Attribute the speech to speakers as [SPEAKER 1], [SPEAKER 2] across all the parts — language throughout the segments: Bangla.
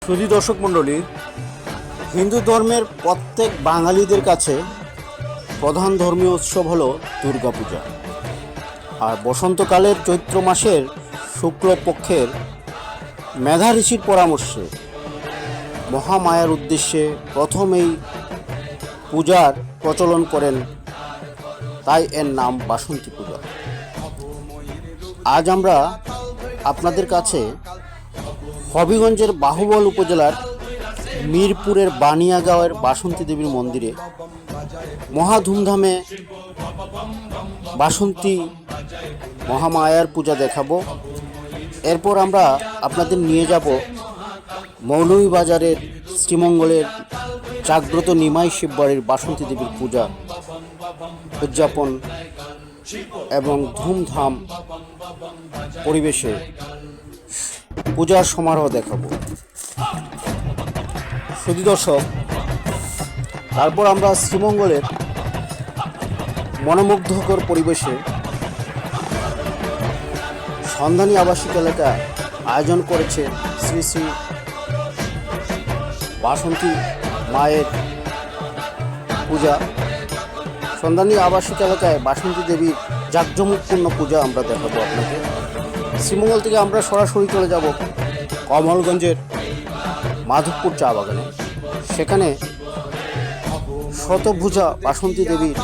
[SPEAKER 1] সুধী দর্শক মণ্ডলী, হিন্দু ধর্মের প্রত্যেক বাঙালিদের কাছে প্রধান ধর্মীয় উৎসব হলো দুর্গাপূজা। আর বসন্তকালের চৈত্র মাসের শুক্লপক্ষের মেধা ঋষির পরামর্শে মহামায়ার উদ্দেশ্যে প্রথম এই পূজার প্রচলন করেন, তাই এর নাম বাসন্তী পূজা। আজ আমরা আপনাদের কাছে হবিগঞ্জের বাহুবল উপজেলার মিরপুরের বানিয়াগাঁওয়ের বাসন্তী দেবীর মন্দিরে মহা ধুমধামে বাসন্তী মহামায়ার পূজা দেখাবো। এরপর আমরা আপনাদের নিয়ে যাব মৌলভীবাজারের শ্রীমঙ্গলের জাগ্রত নিমাই শিববাড়ির বাসন্তী দেবীর পূজা উদযাপন এবং ধুমধাম পরিবেশে পূজার সমারোহ দেখাবো। সুধী দর্শক, তারপর আমরা শ্রীমঙ্গলের মনোমুগ্ধকর পরিবেশে সন্ধানী আবাসিক এলাকা আয়োজন করেছে শ্রী শ্রী বাসন্তী মায়ের পূজা। সন্ধানী আবাসিক এলাকায় বাসন্তী দেবীর জাঁকজমকপূর্ণ পূজা আমরা দেখাবো আপনাকে। শ্রীমঙ্গল থেকে আমরা সরাসরি চলে যাব কমলগঞ্জের মাধবপুর চা বাগানে। সেখানে শতভুজা বাসন্তী দেবীর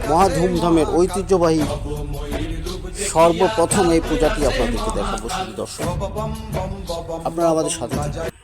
[SPEAKER 1] মহা ধুমধামের ঐতিহ্যবাহী সর্বপ্রথম এই পূজাটি আপনাদেরকে দেখাবো। সুধী দর্শক, আপনারা আমাদের সাথে থাকুন।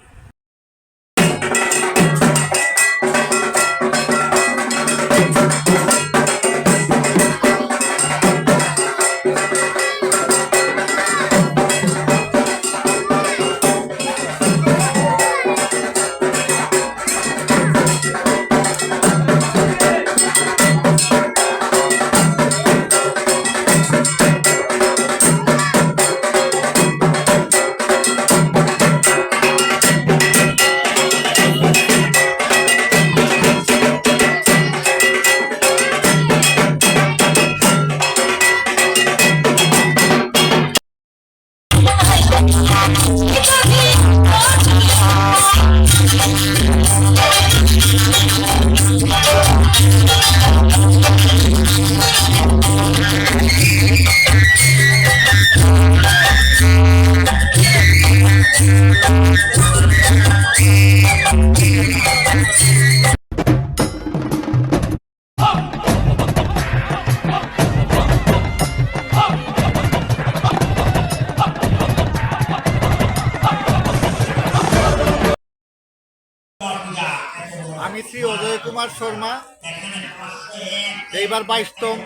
[SPEAKER 2] আমি শ্রী অজয় কুমার শর্মা। এইবার 22তম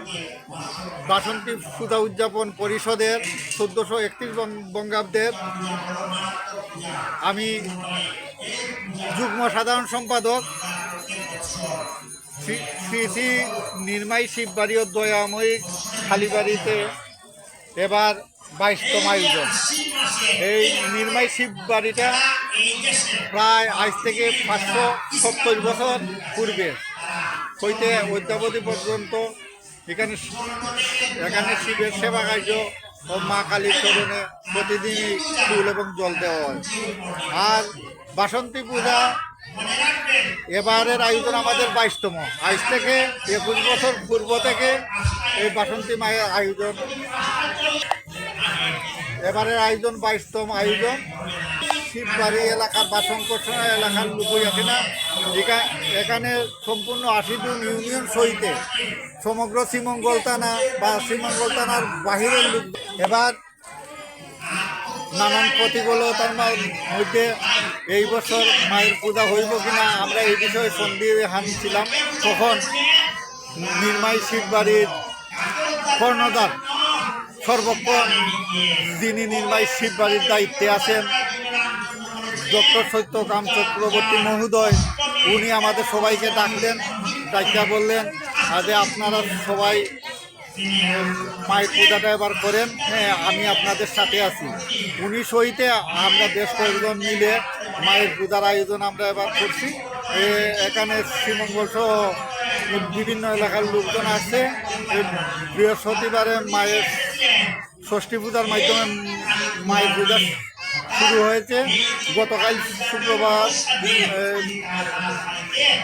[SPEAKER 2] বাসন্তী পূজা উদযাপন পরিষদের 1431 বঙ্গাব্দের আমি যুগ্ম সাধারণ সম্পাদক। শ্রী শ্রী নিমাই শিববাড়ি ও দয়াময়ী খালিবাড়িতে এবার 22তম আয়োজন। এই নিমাই শিববাড়িটা প্রায় আজ থেকে 570 বছর পূর্বে হইতে অদ্যাবধি পর্যন্ত এখানে শিবের সেবা কার্য ও মা কালীর চরণে প্রতিদিনই ফুল এবং জল দেওয়া হয়। আর বাসন্তী পূজা এবারের আয়োজন আমাদের 22তম। আজ থেকে 21 বছর পূর্ব থেকে এই বাসন্তী মায়ের আয়োজন। এবারের আয়োজন 22তম আয়োজন। শিববাড়ি এলাকার বা শঙ্করসোনা এলাকার লোকই আছে না, এখানে সম্পূর্ণ 80 ইউনিয়ন সহিতে সমগ্র শ্রীমঙ্গল থানা বা শ্রীমঙ্গল থানার বাহিরের লোক। এবার নানান প্রতিকূলতার মধ্যে এই বছর মায়ের পূজা হইব কিনা আমরা এই বিষয়ে সন্দিহান ছিলাম। তখন নিমাই শিববাড়ির কর্ণধার সর্বক্ষণ যিনি নিমাই শিববাড়ির দায়িত্বে আছেন ডক্টর সত্যকাম চক্রবর্তী মহোদয়, উনি আমাদের সবাইকে ডাকলেন। ডাকিয়া বললেন যে আপনারা সবাই মায়ের পূজাটা এবার করেন, হ্যাঁ আমি আপনাদের সাথে আছি। উনি সহিতে আমরা বেশ কয়েকজন মিলে মায়ের পূজার আয়োজন আমরা এবার করছি। এখানে শ্রীমঙ্গল সহ বিভিন্ন এলাকার লোকজন আসছে। বৃহস্পতিবারে মায়ের ষষ্ঠী পূজার মাধ্যমে মায়ের পূজার শুরু হয়েছে। গতকাল শুক্রবার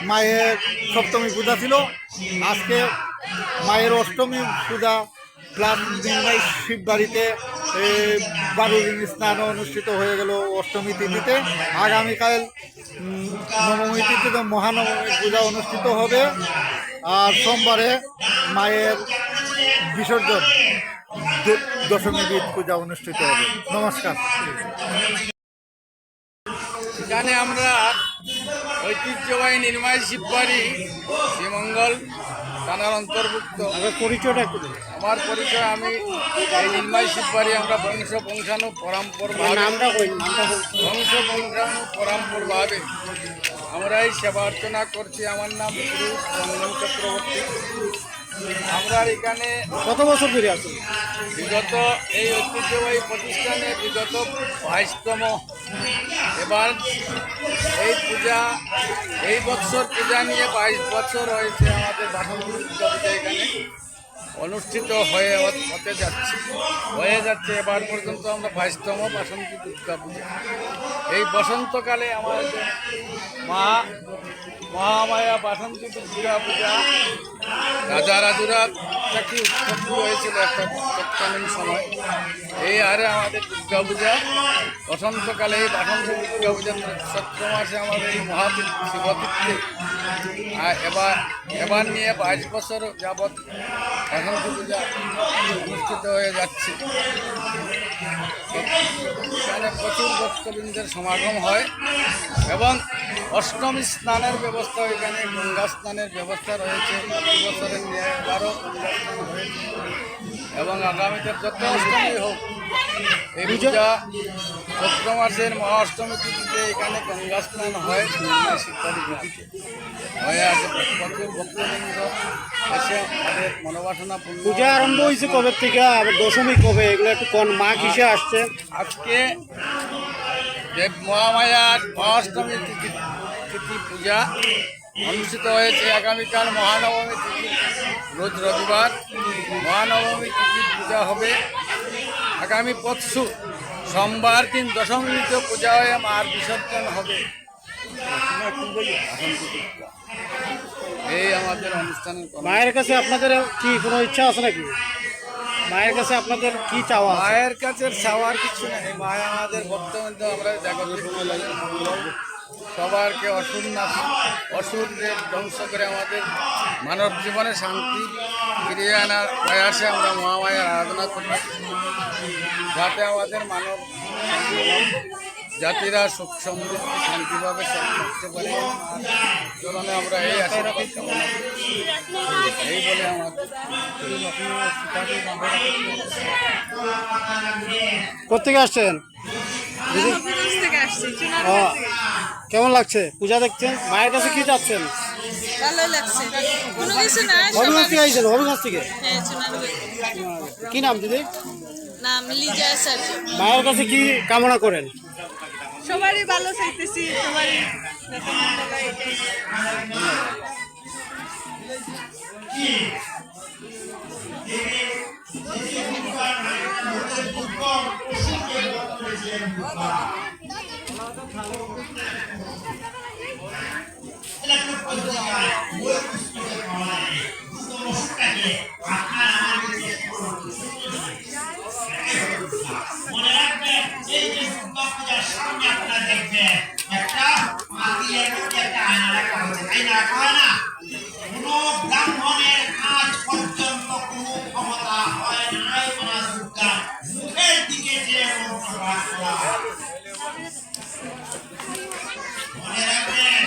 [SPEAKER 2] মায়ের সপ্তমী পূজা ছিল, আজকে মায়ের অষ্টমী পূজা প্লাস নির্মাই শিব বাড়িতে 12 দিন স্নান অনুষ্ঠিত হয়ে গেল অষ্টমী তিথিতে। আগামীকাল নবমী তিথিতে মহানবমী পূজা অনুষ্ঠিত হবে, আর সোমবারে মায়ের বিসর্জন, দশমী বিদ পূজা অনুষ্ঠিত হবে। নমস্কার।
[SPEAKER 3] এখানে আমরা ঐতিহ্যবাহী নির্মাই শিববাড়ি শ্রীমঙ্গল থানার অন্তর্ভুক্ত।
[SPEAKER 1] পরিচয়টা একটু
[SPEAKER 3] আমার পরিচয়, আমি এই নির্মাই শিববাড়ি আমরা বংশানু পরম্পরভাবে আমরা এই সেবা অর্চনা করছি। আমার নাম শ্রী চন্দন চক্রবর্তী। আমরা এখানে
[SPEAKER 1] কত বছর ধরে আছেন?
[SPEAKER 3] বিগত এই ঐতিহ্যবাহী প্রতিষ্ঠানে বিগত 22তম, এবার এই পূজা, এই বছর পূজা নিয়ে 22 বছর হয়েছে আমাদের বাসন্তী দুর্গা পূজা এখানে অনুষ্ঠিত হয়ে যাচ্ছে। এবার পর্যন্ত আমরা 22তম বাসন্তী দুর্গা পূজা। এই বসন্তকালে আমাদের মহামায়া বাসন্তী দুর্গা পূজা রাজা রাজুরা কি উৎপত্তি হয়েছিল একটা তৎকালীন সময়। এই আরে আমাদের দুর্গা পূজা বসন্তকালে, এই বাসন্তী দুর্গা পূজা চৈত্র মাসে আমাদের এই শিবতীর্থে এবার নিয়ে 22 বছর যাবৎ বাসন্তী পূজা অনুষ্ঠিত হয়ে যাচ্ছে। এখানে প্রচুর ভক্তবৃন্দের সমাগম হয় এবং অষ্টমী স্নানের ব্যবস্থা, এখানে গঙ্গা স্নানের ব্যবস্থা রয়েছে। প্রতি বছরের নিয়ে এবারও গঙ্গা স্নান হয়েছে এবং আগামীতে যত অষ্টমী হোক, এই পূজা চৈত্র মাসের মহা অষ্টমী তিথিতে এখানে গঙ্গা স্নান হয়। শিববাড়ি তিথিতে হয়ে আছে। প্রচুর ভক্তবৃন্দ এসে আমাদের মনোবাসনা পূর্ণ।
[SPEAKER 1] পূজা আরম্ভ হয়েছে কবে থেকে, আবার দশমী কবে, এগুলো একটু কোন মা কিসে আসছে?
[SPEAKER 3] আজকে যে মহামায়ার মহাষ্টমী তিথি পূজা অনুষ্ঠিত হয়েছে। আগামীকাল মহানবমী তিথি, রোজ রবিবার মহানবমী তিথির পূজা হবে। আগামী পরশু সোমবার দিন দশমীতে পূজা হয়ে মার বিসর্জন হবে। এই আমাদের অনুষ্ঠানের।
[SPEAKER 1] মায়ের কাছে আপনাদের কি কোনো ইচ্ছা আছে নাকি? মায়ের কাছে আপনাদের কি চাওয়া?
[SPEAKER 3] মায়ের কাছে চাওয়ার কিছু নেই। মায়া আমাদের বর্তমানে আমরা সবারকে অসুরদের ধ্বংস করে আমাদের মানব জীবনে শান্তি ফিরিয়ে আনার প্রয়াসে আমরা মহামায়ার আরাধনা করি, যাতে আমাদের মানব জাতিরা সুখ সমৃদ্ধি শান্তিভাবে সব থাকতে পারে। চরণে আমরা এই আশীর্বাদ কামনা করি। এই বলে আমাদের
[SPEAKER 1] কোথেকে আসছেন? ও, কেমন লাগছে পূজা দেখছেন? মায়ের কাছে কি চাচ্ছেন?
[SPEAKER 4] ভালো লাগছে। কোনো কিছু না,
[SPEAKER 1] হবিগঞ্জ থেকে আইছেন? হবিগঞ্জ থেকে?
[SPEAKER 4] হ্যাঁ, সোনারগাঁও।
[SPEAKER 1] কি নাম দিদি?
[SPEAKER 4] নাম লিজা আচার্য।
[SPEAKER 1] মায়ের কাছে কি কামনা করেন?
[SPEAKER 4] সবারই ভালো চাইতেছি, সবারই যাতে মঙ্গল হয় এটাই।
[SPEAKER 5] মনে রাখবেন, এই যে দুর্গা পূজার সামনে আপনারা দেখবেন একটা মাটির মধ্যে একটা আয়না রাখা হয়েছে। আয়না রাখা হয় না? কোনো ব্রাহ্মণের আজ পর্যন্ত কোনো ক্ষমতা হয় নাই মা দুর্গা মুখের দিকে যে মন্ত্র পাঠ করা। মনে রাখবেন।